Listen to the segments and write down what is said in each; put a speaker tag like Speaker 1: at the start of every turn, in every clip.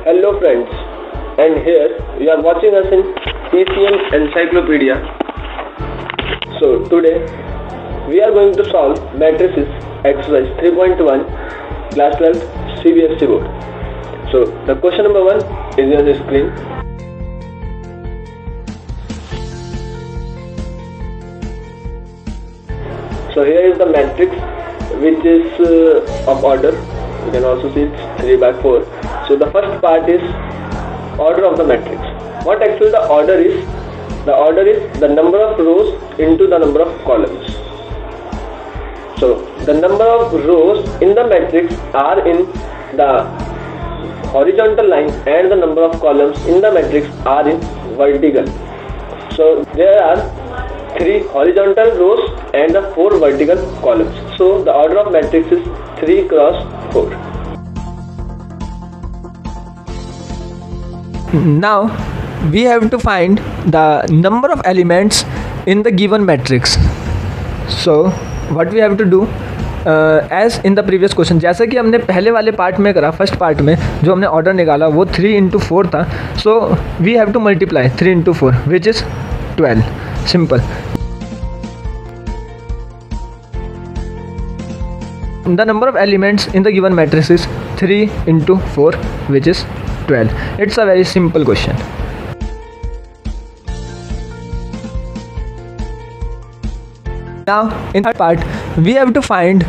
Speaker 1: Hello friends, and here you are watching us in PCM Encyclopedia. So today we are going to solve matrices exercise 3.1 class 12 CBSE board. So the question number 1 is on the screen. So here is the matrix which is of order. You can also see it's 3 by 4. So the first part is order of the matrix. What actually the order is? The order is the number of rows into the number of columns. So the number of rows in the matrix are in the horizontal line and the number of columns in the matrix are in vertical. So there are 3 horizontal rows and the 4 vertical columns. So the order of matrix is 3 cross 4.
Speaker 2: Now we have to find the number of elements in the given matrix. So what we have to do, as in the previous question, जैसा कि हमने पहले वाले part में करा, first part में जो हमने ऑर्डर निकाला वो 3 into 4 था. So we have to multiply 3 into 4 which is 12. Simple. The number of elements in the given matrix is 3 into 4 which is 12. It's a very simple question. Now in third part we have to find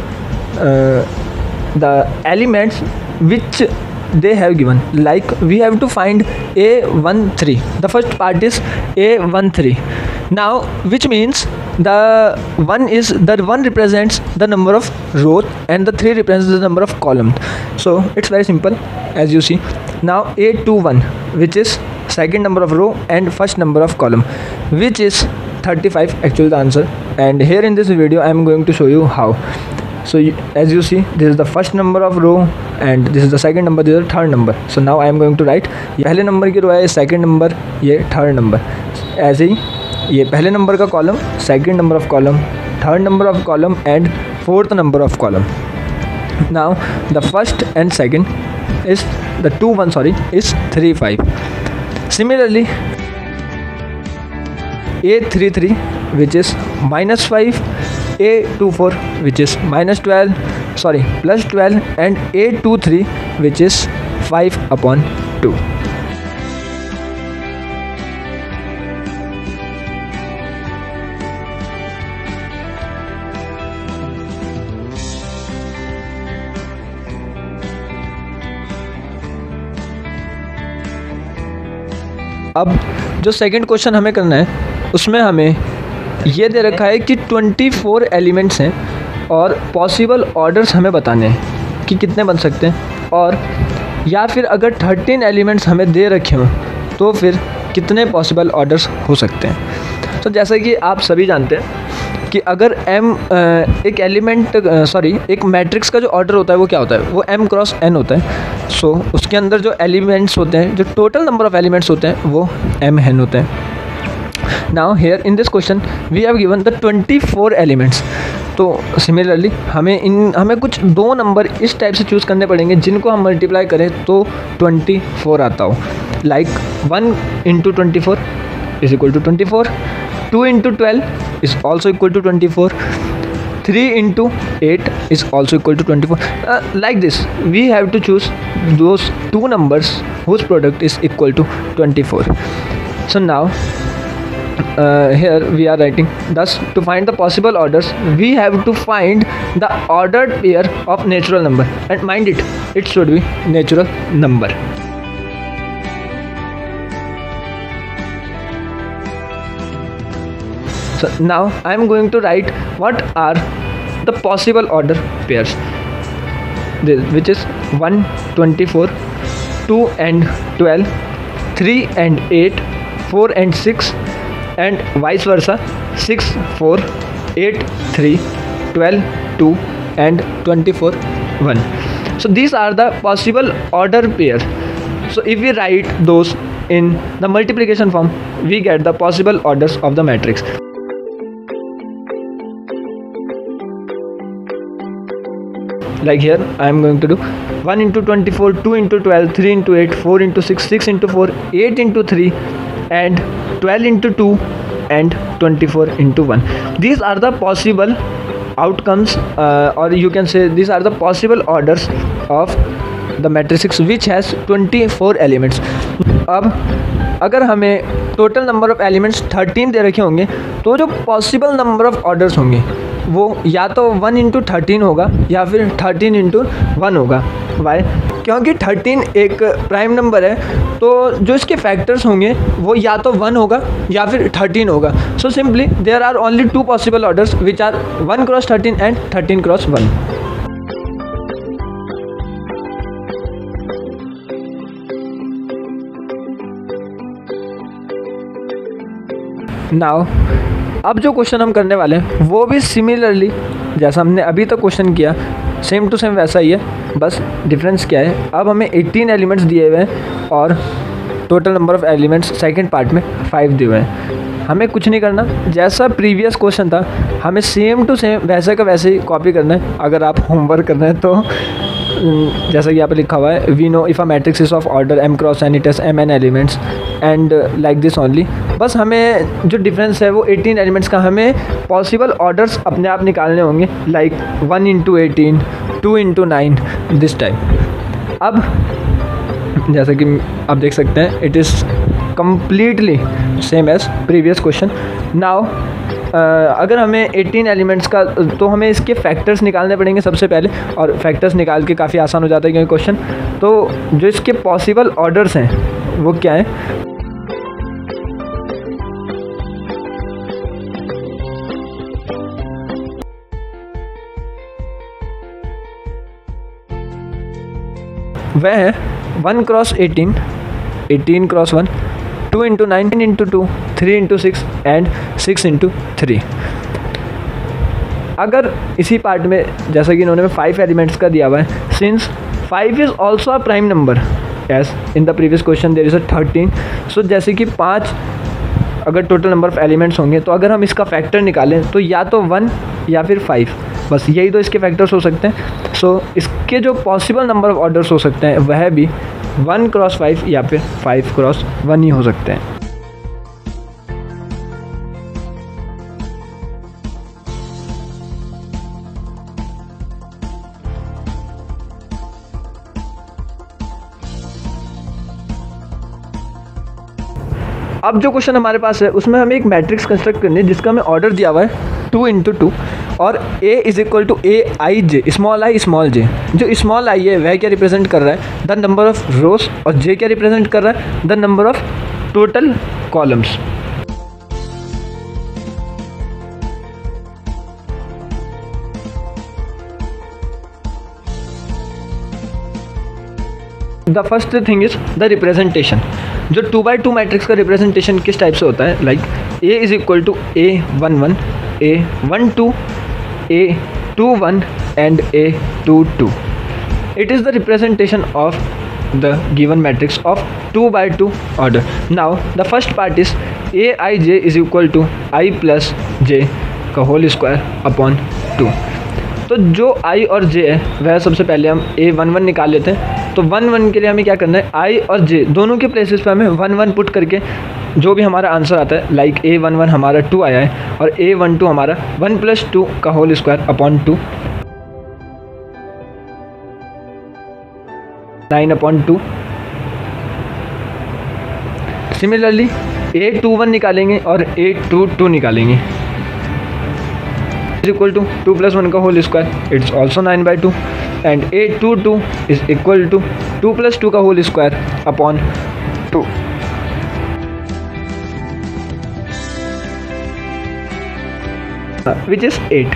Speaker 2: the elements which they have given. Like we have to find A13. The first part is A13. Now which means the 1 represents the number of rows and the 3 represents the number of columns. So it's very simple as you see. Now A21 which is second number of row and first number of column, which is 35 actually the answer. And here in this video I am going to show you how. So as you see, this is the first number of row and this is the second number, this is the third number. So now I am going to write ये पहले number की रो है, second number, ये third number. ऐसे ही ये पहले number का column, second number of column, third number of column and fourth number of column. Now the first and second is the 2 1 is 3 5. Similarly A33 which is -5, A24 which is +12 and A23 which is 5/2. अब जो second question हमें करना है उसमें हमें ये दे रखा है कि 24 एलिमेंट्स हैं और पॉसिबल ऑर्डर्स हमें बताने हैं कि कितने बन सकते हैं, और या फिर अगर 13 एलिमेंट्स हमें दे रखे हों तो फिर कितने पॉसिबल ऑर्डर्स हो सकते हैं. तो जैसा कि आप सभी जानते हैं कि अगर एक मैट्रिक्स का जो ऑर्डर होता है वो क्या होता है, वो m क्रॉस n होता है. सो उसके अंदर जो एलिमेंट्स होते हैं, जो टोटल नंबर ऑफ एलिमेंट्स होते हैं वो m होते हैं. Now here in this question we have given the 24 elements. तो सिमिलरली हमें कुछ 2 नंबर इस टाइप से चूज़ करने पड़ेंगे जिनको हम मल्टीप्लाई करें तो 24 आता हो. Like 1 into 24 is equal to 24, 2 into 12 is also equal to 24, 3 into 8 is also equal to 24. Like this we have to choose those 2 numbers whose product is equal to 24. So now here we are writing, thus to find the possible orders we have to find the ordered pair of natural number, and mind it should be natural number. So now I am going to write what are the possible order pairs, which is 1 24, 2 and 12, 3 and 8, 4 and 6, and vice versa, 6 4, 8 3, 12 2 and 24 1. So these are the possible order pair. So if we write those in the multiplication form, we get the possible orders of the matrix. like here I am going to do 1 into 24, 2 into 12, 3 into 8, 4 into 6, 6 into 4, 8 into 3 and 12 into 2 and 24 into 1. These are the possible outcomes or you can say these are the possible orders of the matrix which has 24 elements. अब अगर हमें total number of elements 13 दे रखे होंगे तो जो possible number of orders होंगे वो या तो 1 इंटू 13 होगा या फिर 13 इंटू 1 होगा. वाई? क्योंकि 13 एक प्राइम नंबर है तो जो इसके फैक्टर्स होंगे वो या तो 1 होगा या फिर 13 होगा. So simply there are only 2 possible orders which are 1 cross 13 and 13 cross 1. Now अब जो क्वेश्चन हम करने वाले हैं वो भी सिमिलरली जैसा हमने अभी तक क्वेश्चन किया सेम टू सेम वैसा ही है. बस डिफरेंस क्या है, अब हमें 18 एलिमेंट्स दिए हुए हैं और total number of elements second part में 5 दिए हुए हैं. हमें कुछ नहीं करना, जैसा प्रीवियस क्वेश्चन था हमें सेम टू सेम वैसे का वैसे ही कॉपी करना है. अगर आप होमवर्क करना है तो जैसा कि यहाँ पे लिखा हुआ है we know if a matrix is of order m cross n it has mn elements and like this only. बस हमें जो डिफरेंस है वो 18 एलिमेंट्स का हमें पॉसिबल ऑर्डर्स अपने आप निकालने होंगे like 1 into 18, 2 into 9 this type. अब जैसा कि आप देख सकते हैं it is completely same as previous question. Now अगर हमें 18 एलिमेंट्स का तो हमें इसके फैक्टर्स निकालने पड़ेंगे सबसे पहले, और फैक्टर्स निकाल के काफ़ी आसान हो जाता है क्योंकि क्वेश्चन. तो जो इसके पॉसिबल ऑर्डर्स हैं वो क्या है, वह है 1 cross 18, 18 cross 1, 2 into 9 into 2, 3 into 6 and 6 into 3. अगर इसी पार्ट में जैसा कि इन्होंने 5 एलिमेंट्स का दिया हुआ है, since 5 is also a prime number as in the previous question there is a 13. So जैसे कि 5 अगर टोटल नंबर ऑफ़ एलिमेंट्स होंगे तो अगर हम इसका फैक्टर निकालें तो या तो 1 या फिर 5, बस यही दो इसके फैक्टर्स हो सकते हैं. सो इसके जो पॉसिबल नंबर ऑफ़ ऑर्डर्स हो सकते हैं वह भी 1 क्रॉस 5 या फिर 5 क्रॉस 1 ही हो सकते हैं. अब जो क्वेश्चन हमारे पास है उसमें हमें एक मैट्रिक्स कंस्ट्रक्ट करनी है जिसका हमें ऑर्डर दिया हुआ है 2 इंटू 2 और a is equal to A I J, small I small J. जो स्मॉल आई है वह क्या रिप्रेजेंट कर रहा है, द नंबर ऑफ रोज, और जे क्या रिप्रेजेंट कर रहा है, the number of total columns. The first thing is the representation. जो 2x2 मैट्रिक्स का रिप्रेजेंटेशन किस टाइप से होता है, like a is equal to a11, a12, a21 and a22. It is the representation of the given matrix of 2x2 order. Now the first part is a I j is equal to i plus j का whole square upon 2. तो जो i और j है वह सबसे पहले हम a11 निकाल लेते हैं. तो 1 के लिए हमें क्या करना है, i और j दोनों के प्लेसेस पे हमें 1 पुट करके जो भी हमारा आंसर आता है, लाइक a11 हमारा 2 आया है और a12 हमारा 1 प्लस 2 का whole square upon 2, 9 upon 2. Similarly a21 निकालेंगे और a22 निकालेंगे, इज इक्वल टू 2 प्लस 1 का whole square, it's also 9/2 and a22 is equal to 2 plus 2 का whole square upon 2. which is 8.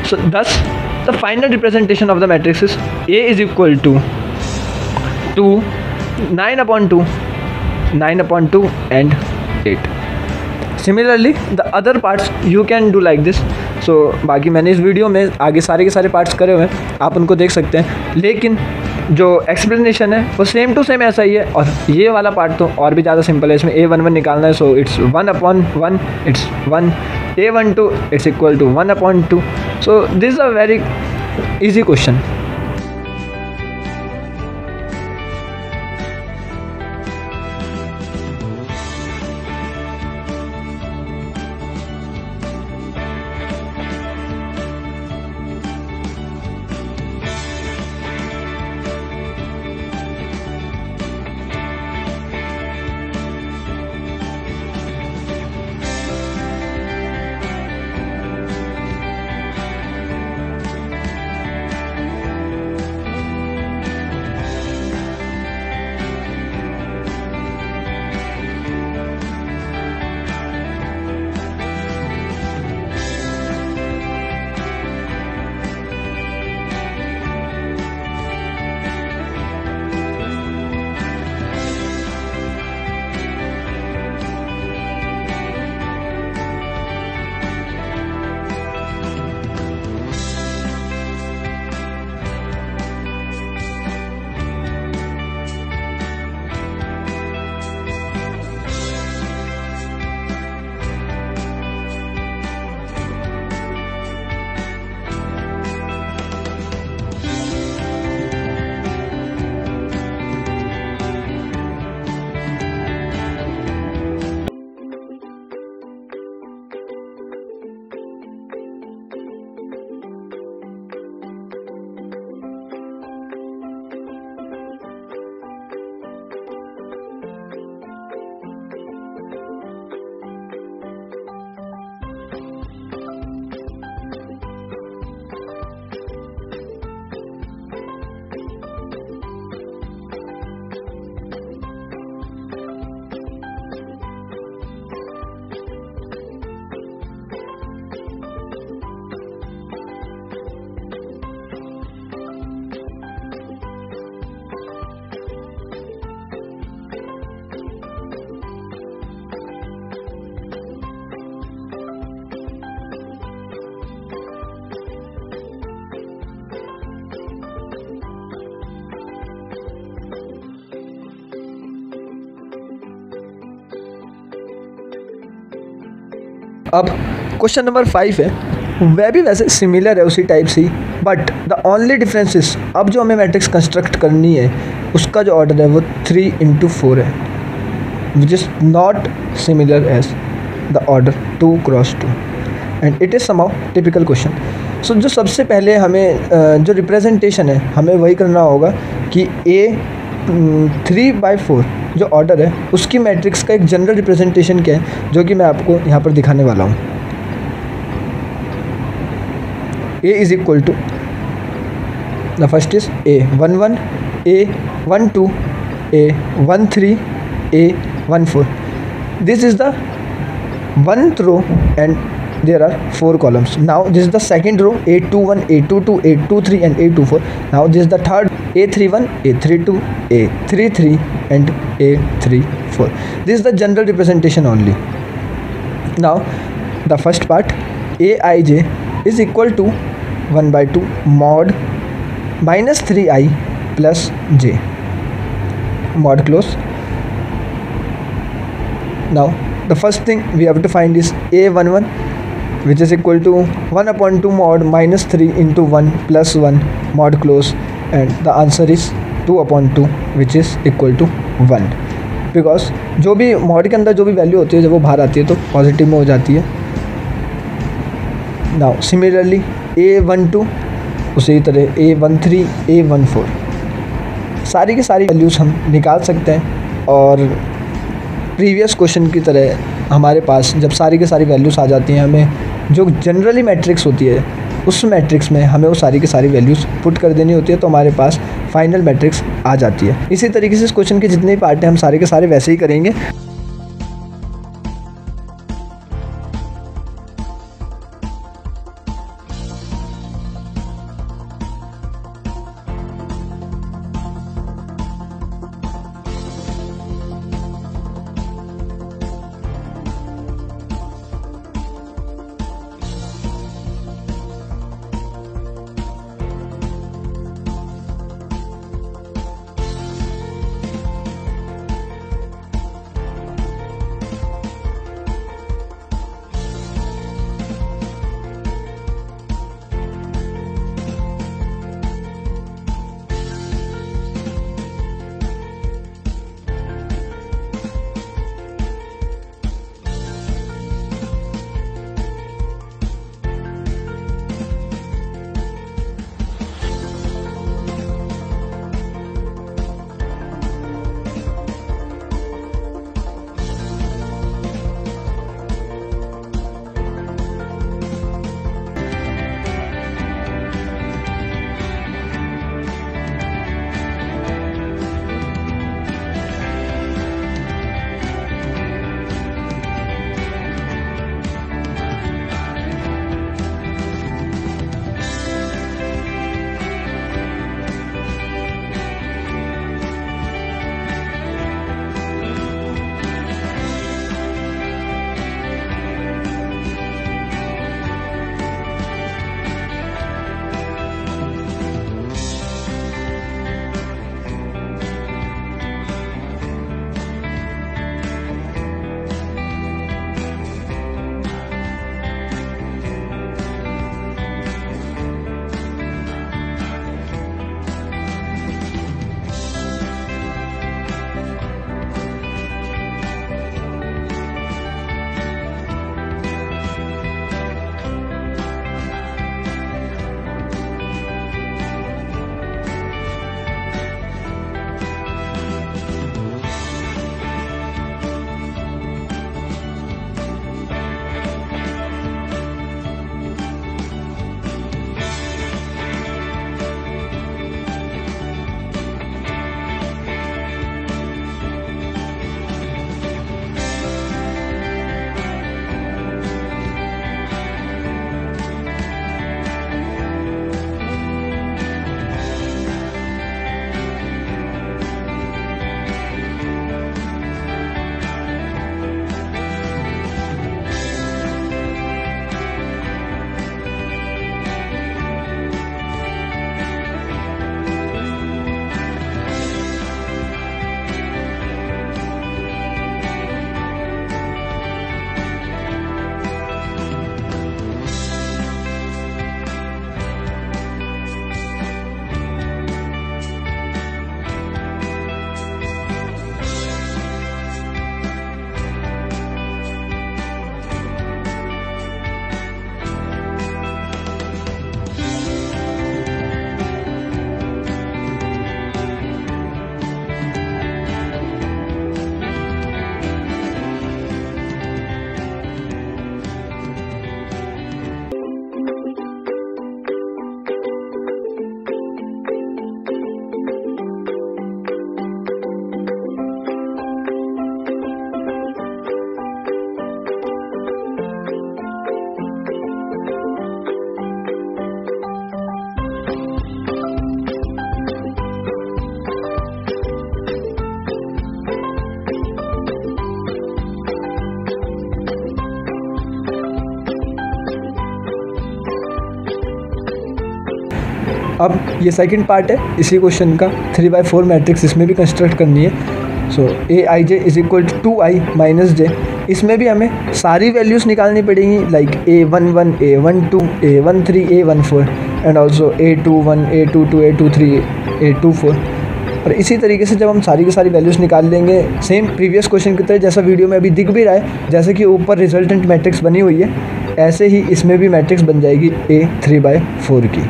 Speaker 2: So thus the final representation of the matrix is A is equal to 9 upon 2 and 8. Similarly the other parts you can do like this. So बाकी मैंने इस video में आगे सारे के सारे parts करे हुए हैं, आप उनको देख सकते हैं. लेकिन जो एक्सप्लेनेशन है वो सेम टू सेम ऐसा ही है। और ये वाला पार्ट तो और भी ज़्यादा सिंपल है, इसमें A11 निकालना है, so it's 1/1, it's 1, A12 it's equal to 1/2। So this a very easy question. अब क्वेश्चन नंबर 5 है, वह भी वैसे सिमिलर है उसी टाइप से, but the only difference is अब जो हमें मैट्रिक्स कंस्ट्रक्ट करनी है उसका जो ऑर्डर है वो 3/4 है, which is not similar as the order 2x2 and it is somehow typical question. So जो सबसे पहले हमें जो रिप्रेजेंटेशन है हमें वही करना होगा कि A3/4 जो ऑर्डर है उसकी मैट्रिक्स का एक जनरल रिप्रेजेंटेशन क्या है, जो कि मैं आपको यहाँ पर दिखाने वाला हूँ। A is equal to the first is A11, A12, A13, A14। This is the 1th row and there are 4 columns. Now this is the second row, A21, A22, A23 and A24. Now this is the third, A31, A32, A33 and A34. This is the general representation only. Now the first part, Aij is equal to 1/2 mod -3i plus j mod close. Now the first thing we have to find is A11, which is equal to 1/2 mod -3 into 1 plus 1 mod close, and the answer is 2/2 which is equal to 1, because जो भी mod के अंदर जो भी value होती है जब वो बाहर आती है तो पॉजिटिव में हो जाती है। नाउ सिमिलरली A12 उसी तरह A13, A14 सारी की सारी वैल्यूज़ हम निकाल सकते हैं, और प्रीवियस क्वेश्चन की तरह हमारे पास जब सारी की सारी वैल्यूज़ आ जाती हैं, हमें जो जनरली मैट्रिक्स होती है उस मैट्रिक्स में हमें वो सारी की सारी वैल्यूज़ पुट कर देनी होती है, तो हमारे पास फाइनल मैट्रिक्स आ जाती है। इसी तरीके से इस क्वेश्चन के जितने भी पार्ट हैं हम सारे के सारे वैसे ही करेंगे। अब ये सेकंड पार्ट है इसी क्वेश्चन का, 3/4 मैट्रिक्स इसमें भी कंस्ट्रक्ट करनी है। So Aij is equal to 2i minus J, इसमें भी हमें सारी वैल्यूज़ निकालनी पड़ेंगी, like A11, A12, A13, A14 and also A21, A22, A23, A24। और इसी तरीके से जब हम सारी की सारी वैल्यूज़ निकाल लेंगे सेम प्रीवियस क्वेश्चन की तरह, जैसा वीडियो में अभी दिख भी रहा है, जैसे कि ऊपर रिजल्टेंट मैट्रिक्स बनी हुई है, ऐसे ही इसमें भी मैट्रिक्स बन जाएगी A 3/4 की।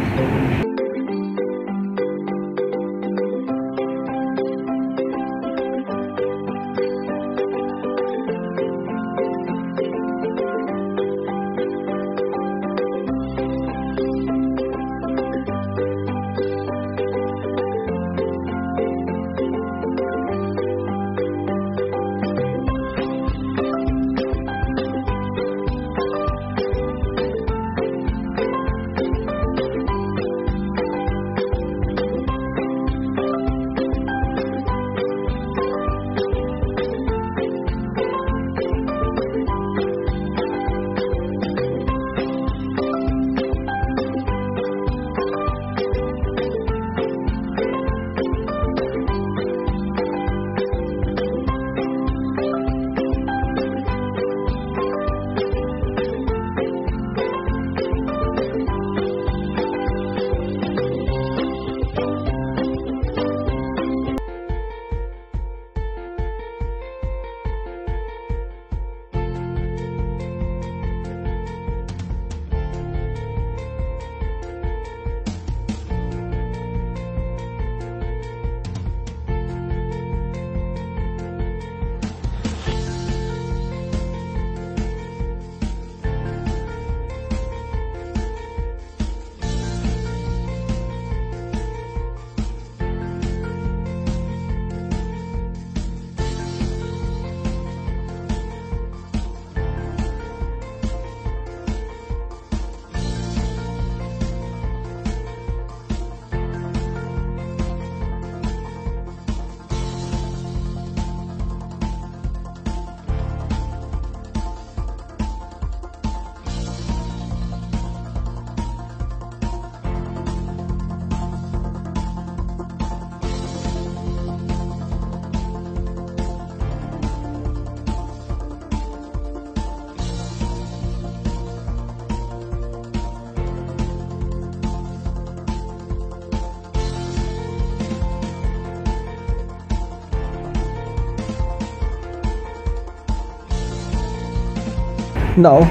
Speaker 2: नाउ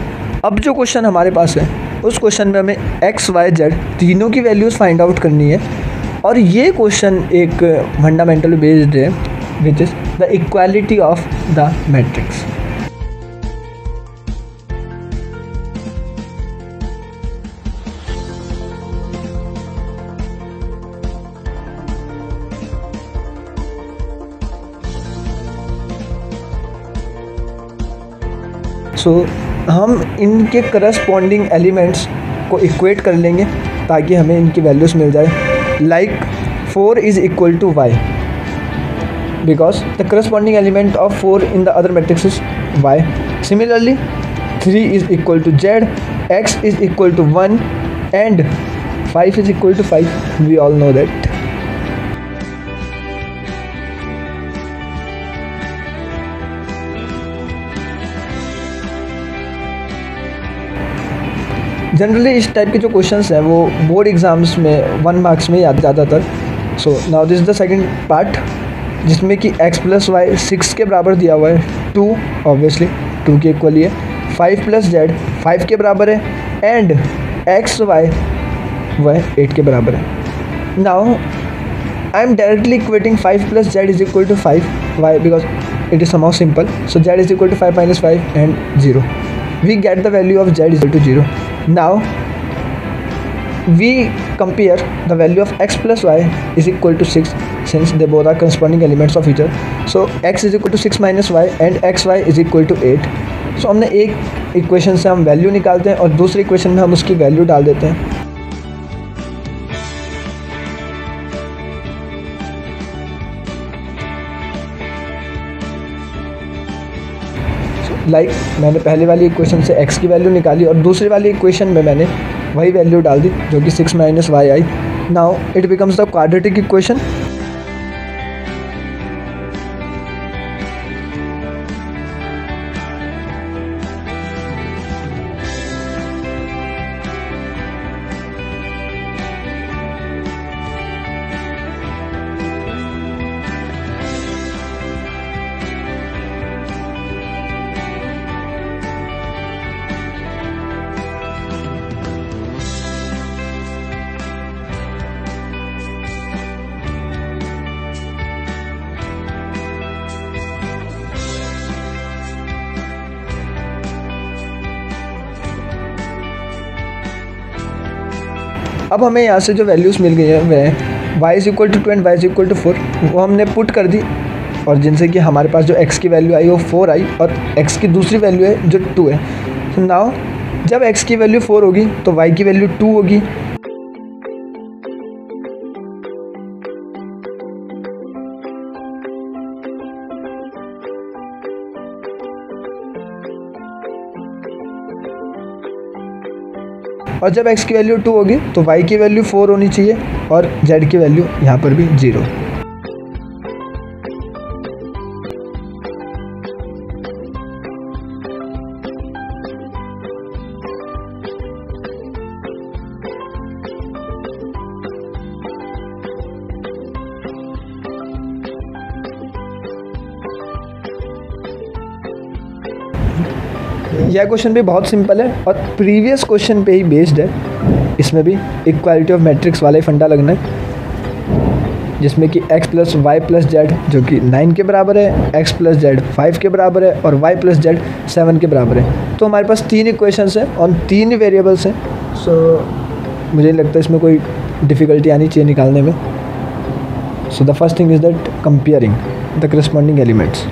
Speaker 2: अब जो क्वेश्चन हमारे पास है उस क्वेश्चन में हमें x, y, z तीनों की वैल्यूज़ फाइंड आउट करनी है, और ये क्वेश्चन एक फंडामेंटल बेस्ड है which is the equality of the matrix. So हम इनके करस्पॉन्डिंग एलिमेंट्स को इक्वेट कर लेंगे ताकि हमें इनकी वैल्यूज़ मिल जाए। Like 4 is equal to y because the corresponding element of 4 in the other matrix is y। Similarly 3 is equal to z, x is equal to 1 and 5 is equal to 5। We all know that. Generally इस type के जो questions हैं वो board exams में 1 marks में ही आते ज़्यादातर। So now this is the second part जिसमें कि x प्लस वाई 6 के बराबर दिया हुआ है, 2 ऑब्वियसली 2 के इक्वल ही है, 5 प्लस जेड 5 के बराबर है एंड एक्स वाई वह 8 के बराबर है। Now I am directly equating 5 plus Z is equal to 5 Y because it is somehow simple. So z is equal to 5 minus 5 and 0. We get the value of z is equal to 0. Now we compare the value of x plus y is equal to 6 since they both are corresponding elements of each other. So x is equal to 6 minus y and xy is equal to 8. So हमने एक equation से हम value निकालते हैं और दूसरी equation में हम उसकी वैल्यू डाल देते हैं। लाइक मैंने पहले वाली इक्वेशन से x की वैल्यू निकाली और दूसरी वाली इक्वेशन में मैंने वही वैल्यू डाल दी जो कि 6 minus Y I Now it becomes the quadratic equation. अब हमें यहाँ से जो वैल्यूज़ मिल गई है वह y = 2 एंड y = 4 वो हमने पुट कर दी, और जिनसे कि हमारे पास जो x की वैल्यू आई वो 4 आई और x की दूसरी वैल्यू है जो 2 है। तो नाउ जब x की वैल्यू 4 होगी तो y की वैल्यू 2 होगी। और जब x की वैल्यू 2 होगी तो y की वैल्यू 4 होनी चाहिए और z की वैल्यू यहाँ पर भी 0। यह क्वेश्चन भी बहुत सिंपल है और प्रीवियस क्वेश्चन पे ही बेस्ड है। इसमें भी इक्वालिटी ऑफ मैट्रिक्स वाला ही फंडा लगना है, जिसमें कि x + y + z जो कि 9 के बराबर है, x + z 5 के बराबर है और y + z 7 के बराबर है। तो हमारे पास 3 इक्वेशंस हैं और 3 वेरिएबल्स हैं। सो मुझे नहीं लगता इसमें कोई डिफ़िकल्टी आनी चाहिए निकालने में। So the first thing is that comparing the corresponding elements.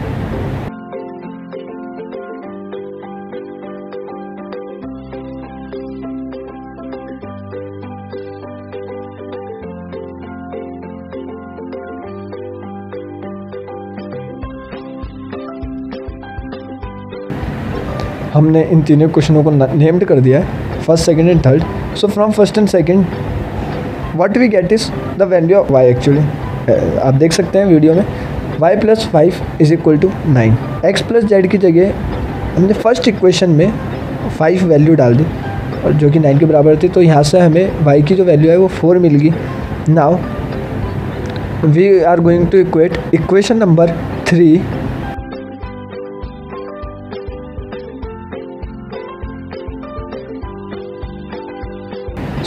Speaker 2: हमने इन तीनों क्वेश्चनों को नेम्ड कर दिया है, first, second and third. So from first and second what we get is the value of y actually. आप देख सकते हैं वीडियो में y + 5 = 9। x + z की जगह हमने फर्स्ट इक्वेशन में 5 वैल्यू डाल दी और जो कि 9 के बराबर थी, तो यहाँ से हमें y की जो वैल्यू है वो 4 मिल गई। Now we are going to equate equation number 3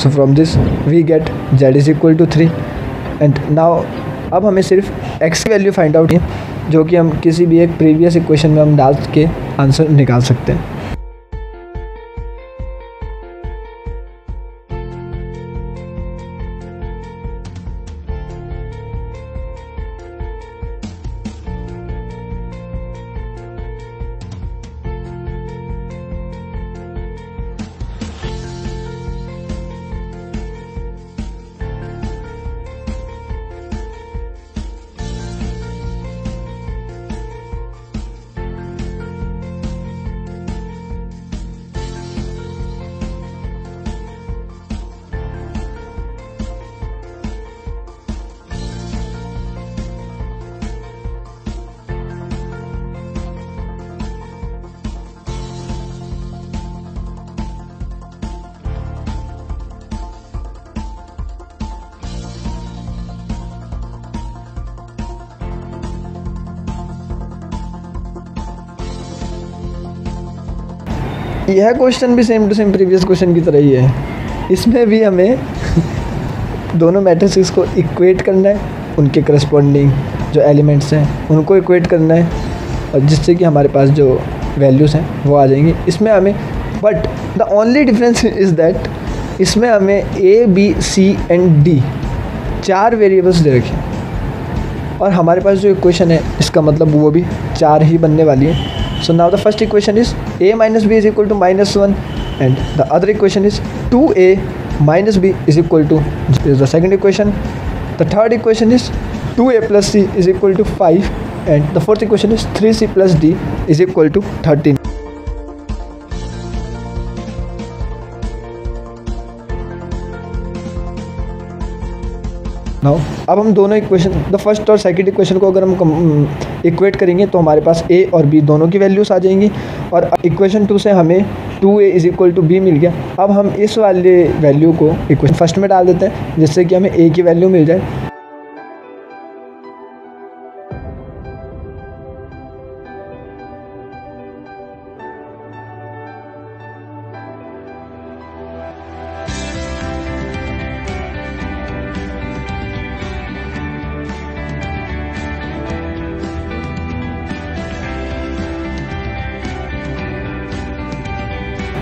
Speaker 2: so from this we get z = 3 and now अब हमें सिर्फ x की वैल्यू फाइंड आउट है, जो कि हम किसी भी एक प्रीवियस इक्वेशन में हम डाल के आंसर निकाल सकते हैं। यह क्वेश्चन भी same to same previous question की तरह ही है। इसमें भी हमें दोनों मैट्रिक्स को इक्वेट करना है, उनके करस्पॉन्डिंग जो एलिमेंट्स हैं उनको इक्वेट करना है, और जिससे कि हमारे पास जो वैल्यूज़ हैं वो आ जाएंगी इसमें हमें। But the only difference is that इसमें हमें A, B, C and D 4 variables दे रखे हैं और हमारे पास जो इक्वेशन है इसका मतलब वो भी 4 ही बनने वाली है। So now the first equation is a minus b is equal to -1 and the other equation is 2a minus b is equal to is the second equation. The third equation is 2a plus c is equal to 5 and the fourth equation is 3c plus d is equal to 13. Now अब हम दोनों equation, the first और second equation को अगर हम equate करेंगे तो हमारे पास a और b दोनों की वैल्यूज आ जाएंगी। और इक्वेशन 2 से हमें 2a = b मिल गया। अब हम इस वाले वैल्यू को इक्वेशन फर्स्ट में डाल देते हैं जिससे कि हमें a की वैल्यू मिल जाए।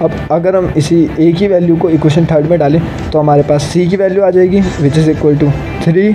Speaker 2: अब अगर हम इसी a की वैल्यू को इक्वेशन थर्ड में डालें तो हमारे पास c की वैल्यू आ जाएगी which is equal to 3।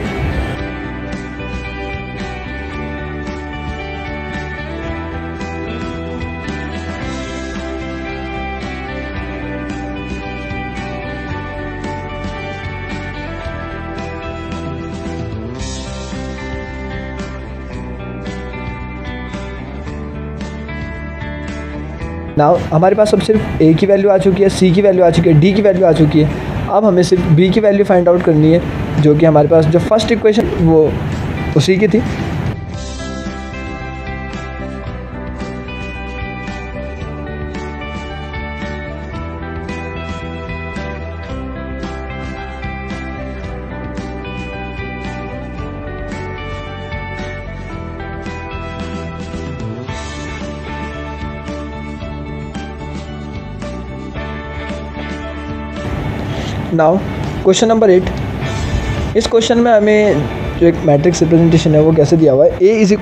Speaker 2: Now हमारे पास अब सिर्फ a की वैल्यू आ चुकी है, c की वैल्यू आ चुकी है, d की वैल्यू आ चुकी है। अब हमें सिर्फ b की वैल्यू फाइंड आउट करनी है जो कि हमारे पास जो फर्स्ट इक्वेशन वो उसी की थी। नाउ क्वेश्चन नंबर 8, इस क्वेश्चन में हमें जो एक मैट्रिक्स रिप्रेजेंटेशन है वो कैसे दिया हुआ है, a =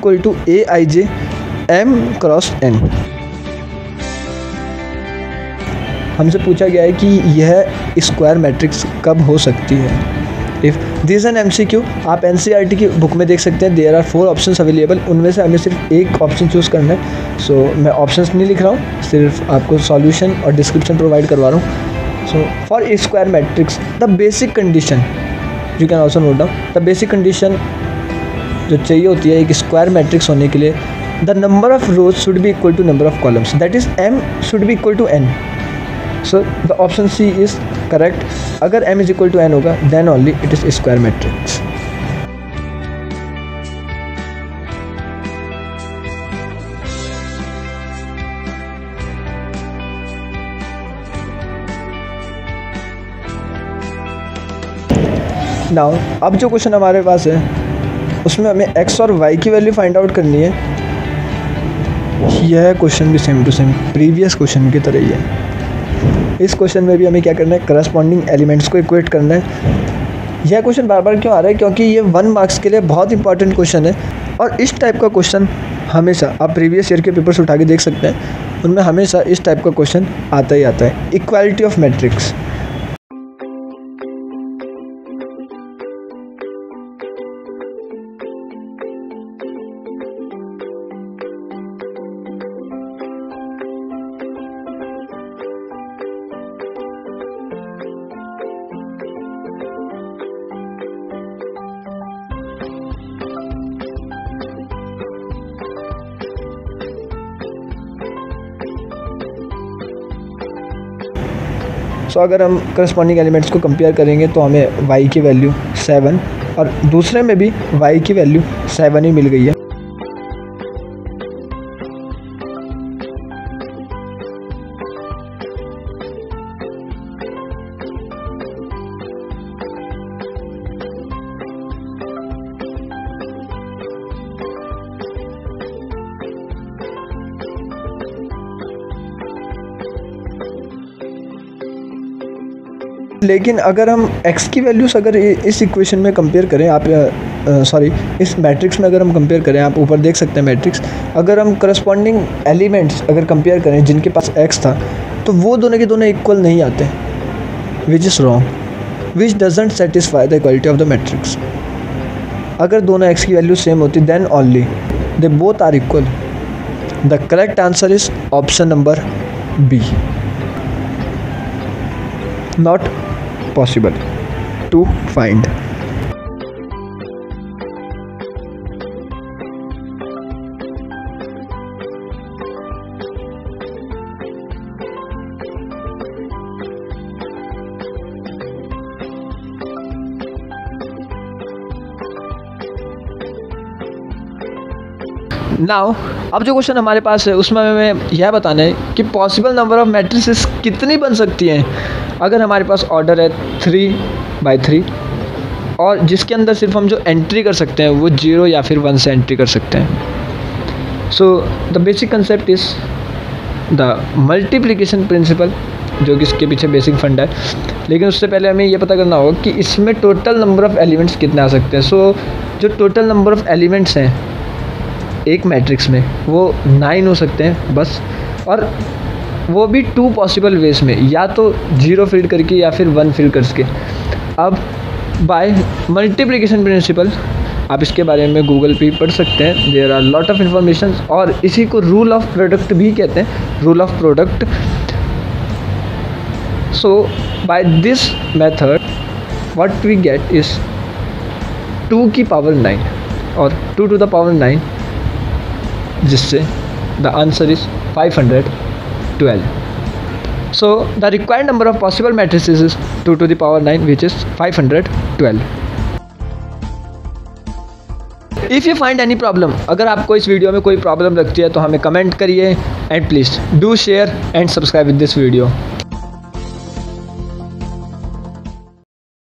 Speaker 2: aij m × n। हमसे पूछा गया है कि यह स्क्वायर मैट्रिक्स कब हो सकती है। इफ़ दिस एन MCQ, आप NCERT की बुक में देख सकते हैं, देयर आर 4 ऑप्शंस अवेलेबल, उनमें से हमें सिर्फ एक ऑप्शन चूज़ करना है। सो मैं ऑप्शंस नहीं लिख रहा हूँ, सिर्फ आपको सॉल्यूशन और डिस्क्रिप्शन प्रोवाइड करवा रहा हूँ। So for a square matrix, the basic condition, you can also note down, the basic condition जो चाहिए होती है एक स्क्वायर मैट्रिक्स होने के लिए, the number of rows should be equal to number of columns, that is m should be equal to n. So the option C is correct. अगर m is equal to n होगा then only it is a square matrix. Now अब जो question हमारे पास है उसमें हमें x और y की वैल्यू फाइंड आउट करनी है। यह क्वेश्चन भी same to same previous question की तरह ही है। इस क्वेश्चन में भी हमें क्या करना है, करस्पॉन्डिंग एलिमेंट्स को इक्वेट करना है। यह क्वेश्चन बार बार क्यों आ रहा है, क्योंकि ये 1 मार्क्स के लिए बहुत इंपॉर्टेंट क्वेश्चन है। और इस टाइप का क्वेश्चन हमेशा, आप प्रीवियस ईयर के पेपर्स उठा के देख सकते हैं, उनमें हमेशा इस टाइप का क्वेश्चन आता ही आता है, इक्वालिटी ऑफ मैट्रिक्स। सो अगर हम करस्पॉन्डिंग एलिमेंट्स को कंपेयर करेंगे तो हमें y की वैल्यू 7 और दूसरे में भी y की वैल्यू 7 ही मिल गई है। लेकिन अगर हम x की वैल्यूज़ अगर इस इक्वेशन में कंपेयर करें, आप इस मैट्रिक्स में अगर हम कंपेयर करें, आप ऊपर देख सकते हैं मैट्रिक्स, अगर हम करस्पॉन्डिंग एलिमेंट्स अगर कंपेयर करें जिनके पास x था तो वो दोनों के दोनों इक्वल नहीं आते, which is wrong, which doesn't satisfy the equality of the matrix. अगर दोनों x की वैल्यू सेम होती then only they both are equal. The correct answer is option number B, not possible to find. Now अब जो question हमारे पास है उसमें हमें यह बताना है कि पॉसिबल नंबर ऑफ मैट्रिसेस कितनी बन सकती हैं अगर हमारे पास ऑर्डर है 3×3 और जिसके अंदर सिर्फ हम जो एंट्री कर सकते हैं वो 0 या फिर 1 से एंट्री कर सकते हैं। So the basic concept is the multiplication principle, जो कि इसके पीछे बेसिक फंड है। लेकिन उससे पहले हमें ये पता करना होगा कि इसमें टोटल नंबर ऑफ़ एलिमेंट्स कितने आ सकते हैं। सो जो टोटल नंबर ऑफ़ एलिमेंट्स हैं एक मैट्रिक्स में वो 9 हो सकते हैं बस, और वो भी 2 पॉसिबल वेज में, या तो 0 फिल करके या फिर 1 फिल करके। अब बाय मल्टीप्लिकेशन प्रिंसिपल आप इसके बारे में गूगल पे पढ़ सकते हैं, there are lot of information, और इसी को रूल ऑफ प्रोडक्ट भी कहते हैं, rule of product. So by this method what we get is 2 की पावर 9 और 2 to the power 9, जिससे the answer is 512. So the required number of possible matrices is 2 to the power 9, which is 512. If you find any problem, अगर आपको इस video में कोई problem लगती है तो हमें कमेंट करिए, and please do share and subscribe with this video.